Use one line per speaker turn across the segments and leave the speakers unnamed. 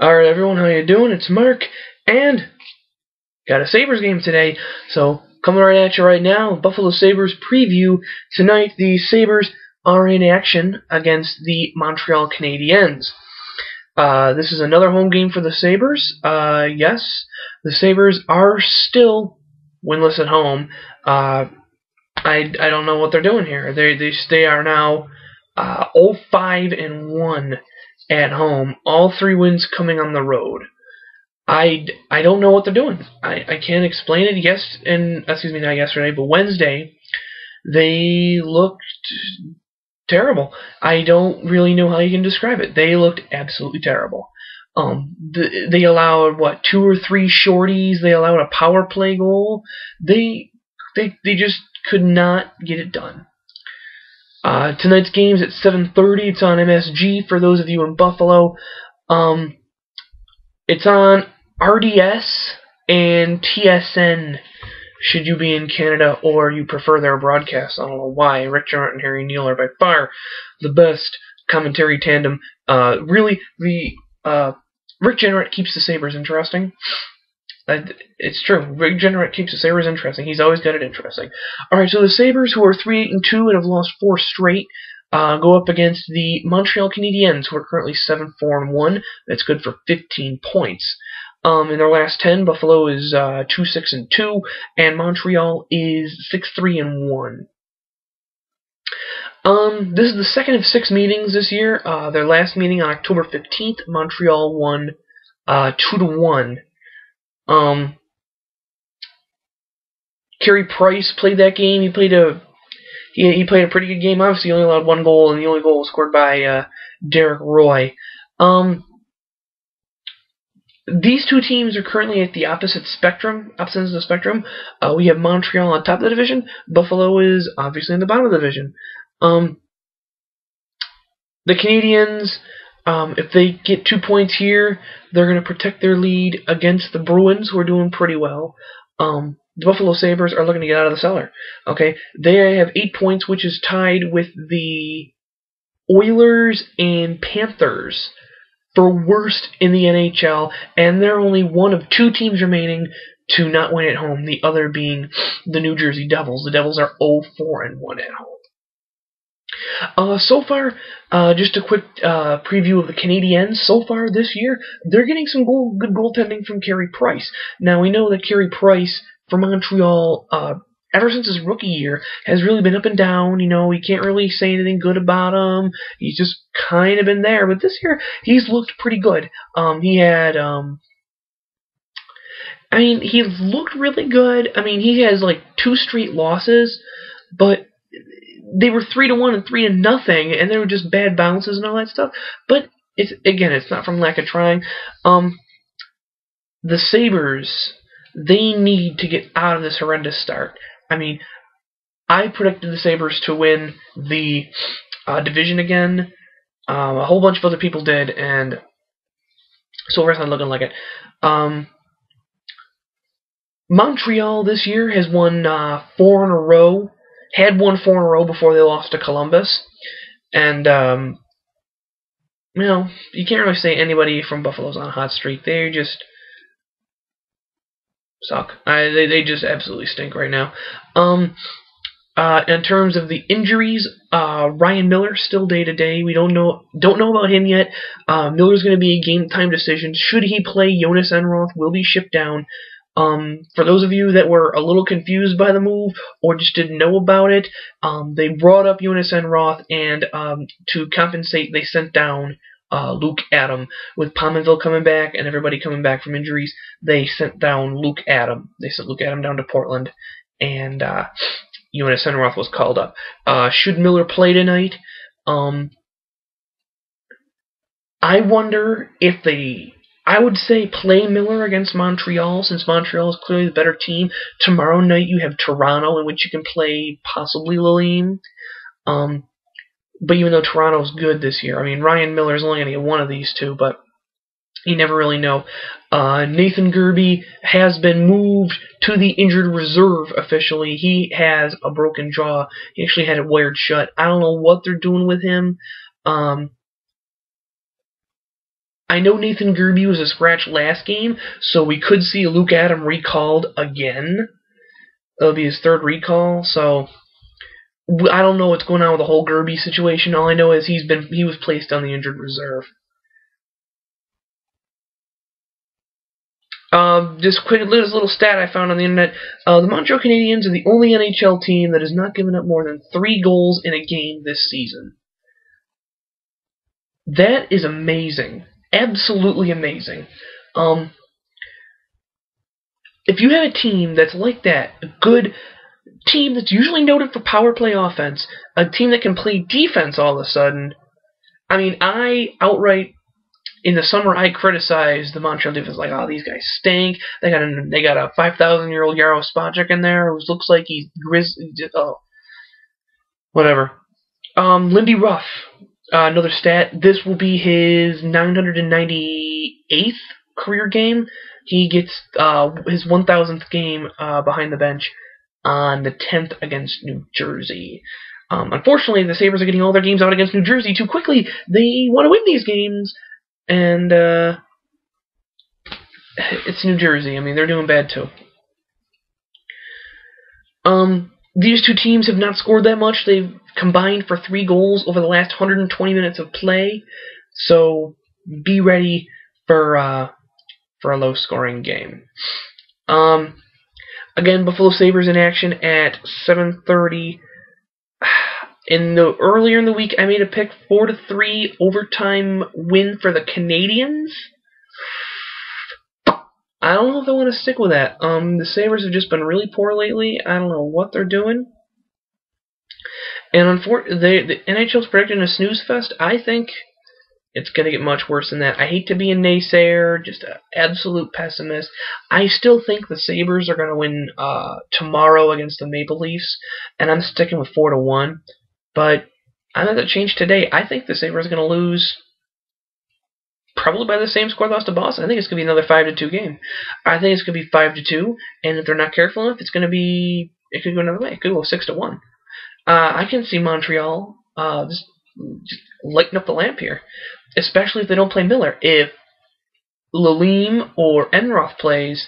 Alright everyone, how you doing? It's Mark, and got a Sabres game today. So, coming right at you right now, Buffalo Sabres preview. Tonight, the Sabres are in action against the Montreal Canadiens. This is another home game for the Sabres. Yes, the Sabres are still winless at home. I don't know what they're doing here. They are now 0-5-1 at home. All 3 wins coming on the road. I don't know what they're doing. I can't explain it. Not yesterday, but Wednesday, they looked terrible. I don't really know how you can describe it. They looked absolutely terrible. They allowed 2 or 3 shorties. They allowed a power play goal. They just could not get it done. Tonight's game's at 7:30. It's on MSG for those of you in Buffalo. It's on RDS and TSN should you be in Canada or you prefer their broadcast. I don't know why. Rick Jarrett and Harry Neal are by far the best commentary tandem. Rick Jarrett keeps the Sabres interesting. It's true. Rick Jarrett keeps the Sabres interesting. He's always got it interesting. Alright, so the Sabres, who are 3-8-2 and have lost 4 straight, go up against the Montreal Canadiens, who are currently 7-4-1. That's good for 15 points. In their last 10, Buffalo is 2-6-2, and Montreal is 6-3-1. This is the second of 6 meetings this year. Their last meeting on October 15th, Montreal won 2-1. Carey Price played that game. He played a pretty good game. Obviously, he only allowed 1 goal, and the only goal was scored by Derek Roy. These 2 teams are currently at the opposite ends of the spectrum. We have Montreal on top of the division. Buffalo is obviously in the bottom of the division. The Canadiens, if they get 2 points here, they're going to protect their lead against the Bruins, who are doing pretty well. The Buffalo Sabres are looking to get out of the cellar. Okay, they have 8 points, which is tied with the Oilers and Panthers for worst in the NHL, and they're only one of 2 teams remaining to not win at home, the other being the New Jersey Devils. The Devils are 0-4-1 at home. So far, just a quick preview of the Canadiens. So far this year, they're getting some good goaltending from Carey Price. Now, we know that Carey Price for Montreal, ever since his rookie year, has really been up and down. You know, you can't really say anything good about him. He's just kind of been there. But this year, he's looked pretty good. He's looked really good. I mean, he has 2 straight losses, but they were 3-1 and 3-0, and they were just bad bounces and all that stuff. But it's not from lack of trying. The Sabres, they need to get out of this horrendous start. I mean, I predicted the Sabres to win the division again. A whole bunch of other people did, and so far it's not looking like it. Montreal this year has won 4 in a row. Had won 4 in a row before they lost to Columbus. And, you can't really say anybody from Buffalo's on a hot streak. They just suck. They just absolutely stink right now. In terms of the injuries, Ryan Miller still day-to-day. We don't know about him yet. Miller's going to be a game-time decision. Should he play, Jonas Enroth will be shipped down. For those of you that were a little confused by the move or just didn't know about it, they brought up Jonas Enroth, and to compensate, they sent down Luke Adam. With Pominville coming back and everybody coming back from injuries, they sent down Luke Adam. They sent Luke Adam down to Portland, and Jonas Enroth was called up. Should Miller play tonight? I wonder if I would say play Miller against Montreal, since Montreal is clearly the better team. Tomorrow night you have Toronto, in which you can play possibly Lalime. But even though Toronto's good this year, I mean, Ryan Miller's only going to get one of these 2, but you never really know. Nathan Gerbe has been moved to the injured reserve officially. He has a broken jaw. He actually had it wired shut. I don't know what they're doing with him. I know Nathan Gerby was a scratch last game, so we could see Luke Adam recalled again. It'll be his 3rd recall, so I don't know what's going on with the whole Gerby situation. All I know is he was placed on the injured reserve. Just quick, this little stat I found on the internet. The Montreal Canadiens are the only NHL team that has not given up more than 3 goals in a game this season. That is amazing. Absolutely amazing. If you have a team that's like that, a good team that's usually noted for power play offense, a team that can play defense all of a sudden, I mean, I outright, in the summer, I criticized the Montreal defense, like, oh, these guys stink. They got a 5,000-year-old Yarrow Spacek in there who looks like he's whatever. Lindy Ruff, another stat. This will be his 998th career game. He gets his 1,000th game behind the bench on the 10th against New Jersey. Unfortunately, the Sabres are getting all their games out against New Jersey too quickly. They want to win these games, and it's New Jersey. I mean, they're doing bad too. These two teams have not scored that much. They've combined for 3 goals over the last 120 minutes of play. So be ready for a low-scoring game. Again, Buffalo Sabres in action at 7:30. Earlier in the week, I made a pick 4-3 overtime win for the Canadiens. I don't know if I want to stick with that. The Sabres have just been really poor lately. I don't know what they're doing. And the NHL's predicting a snooze fest. I think it's going to get much worse than that. I hate to be a naysayer, just an absolute pessimist. I still think the Sabres are going to win tomorrow against the Maple Leafs, and I'm sticking with 4-1. But I'm going to change today. I think the Sabres are going to lose probably by the same score they lost to Boston. I think it's going to be another 5-2 game. I think it's going to be 5-2, and if they're not careful enough, it could go another way. It could go 6-1. I can see Montreal just lighten up the lamp here, especially if they don't play Miller. If Lalime or Enroth plays,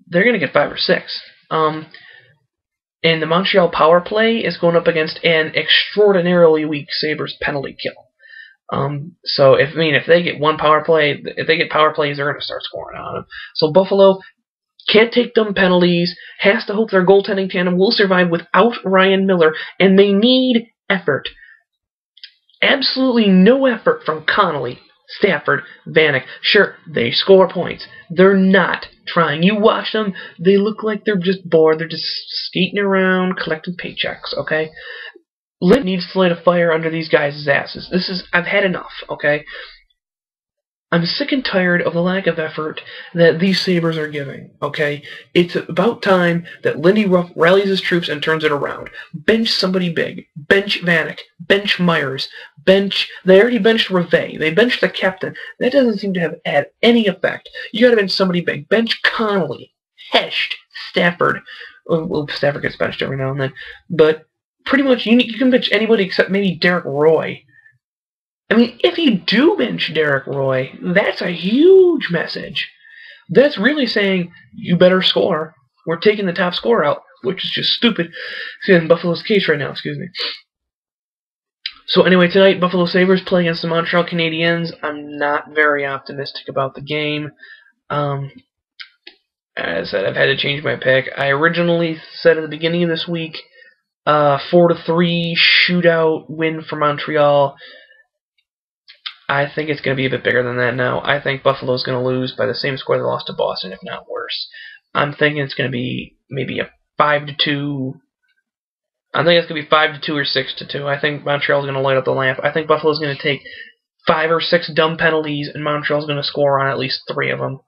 they're going to get 5 or 6. And the Montreal power play is going up against an extraordinarily weak Sabres penalty kill. So if they get one power play, if they get power plays, they're going to start scoring on them. So Buffalo can't take dumb penalties, has to hope their goaltending tandem will survive without Ryan Miller, and they need effort. Absolutely no effort from Connolly, Stafford, Vanek. Sure, they score points. They're not trying. You watch them, they look like they're just bored. They're just skating around, collecting paychecks, okay? Lind needs to light a fire under these guys' asses. I've had enough, okay? I'm sick and tired of the lack of effort that these Sabres are giving, okay? It's about time that Lindy Ruff rallies his troops and turns it around. Bench somebody big. Bench Vanek. Bench Myers. They already benched Reve. They benched the captain. That doesn't seem to have had any effect. You gotta bench somebody big. Bench Connolly. Hesht. Stafford. Well, Stafford gets benched every now and then. But pretty much you can bench anybody except maybe Derek Roy. I mean, if you do bench Derek Roy, that's a huge message. That's really saying, you better score. We're taking the top scorer out, which is just stupid. It's in Buffalo's case right now, excuse me. So anyway, tonight, Buffalo Sabres play against the Montreal Canadiens. I'm not very optimistic about the game. As I said, I've had to change my pick. I originally said at the beginning of this week, 4-3 shootout win for Montreal. I think it's going to be a bit bigger than that now. I think Buffalo's going to lose by the same score they lost to Boston, if not worse. I'm thinking it's going to be maybe a 5-2. I think it's going to be 5-2 or 6-2. I think Montreal's going to light up the lamp. I think Buffalo's going to take 5 or 6 dumb penalties, and Montreal's going to score on at least 3 of them.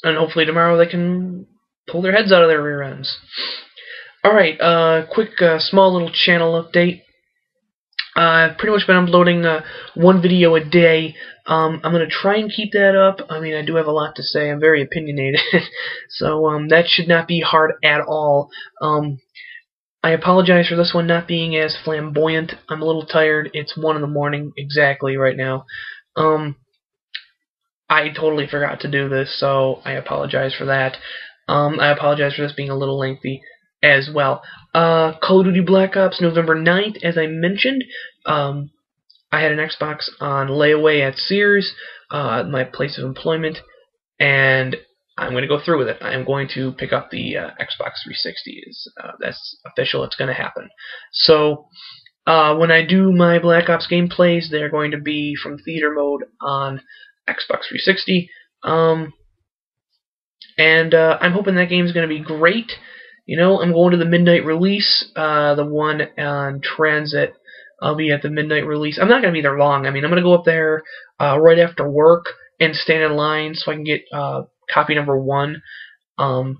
And hopefully tomorrow they can pull their heads out of their rear ends. Alright, quick small little channel update. I've pretty much been uploading 1 video a day. I'm going to try and keep that up. I mean, I do have a lot to say. I'm very opinionated. So that should not be hard at all. I apologize for this one not being as flamboyant. I'm a little tired. It's 1 in the morning exactly right now. I totally forgot to do this, so I apologize for that. I apologize for this being a little lengthy as well. Call of Duty Black Ops November 9th, as I mentioned. I had an Xbox on layaway at Sears, my place of employment, and I'm going to go through with it. I'm going to pick up the Xbox 360. That's official. It's going to happen. So when I do my Black Ops gameplays, they're going to be from theater mode on Xbox 360. And I'm hoping that game's going to be great. You know, I'm going to the midnight release, the one on Transit. I'll be at the midnight release. I'm not going to be there long. I mean, I'm going to go up there right after work and stand in line so I can get copy number 1. But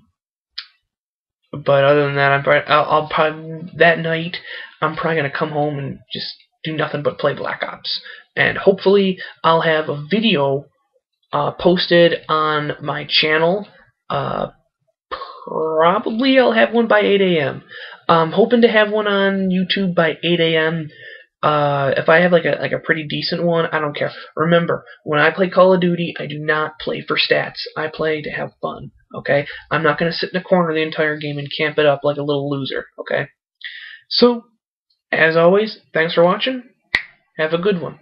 other than that, I'll probably that night I'm probably going to come home and just do nothing but play Black Ops. And hopefully I'll have a video posted on my channel. Probably I'll have one by 8 a.m. I'm hoping to have one on YouTube by 8 a.m. If I have like a pretty decent one, I don't care. Remember, when I play Call of Duty, I do not play for stats. I play to have fun. Okay, I'm not gonna sit in a corner the entire game and camp it up like a little loser. Okay, so as always, thanks for watching. Have a good one.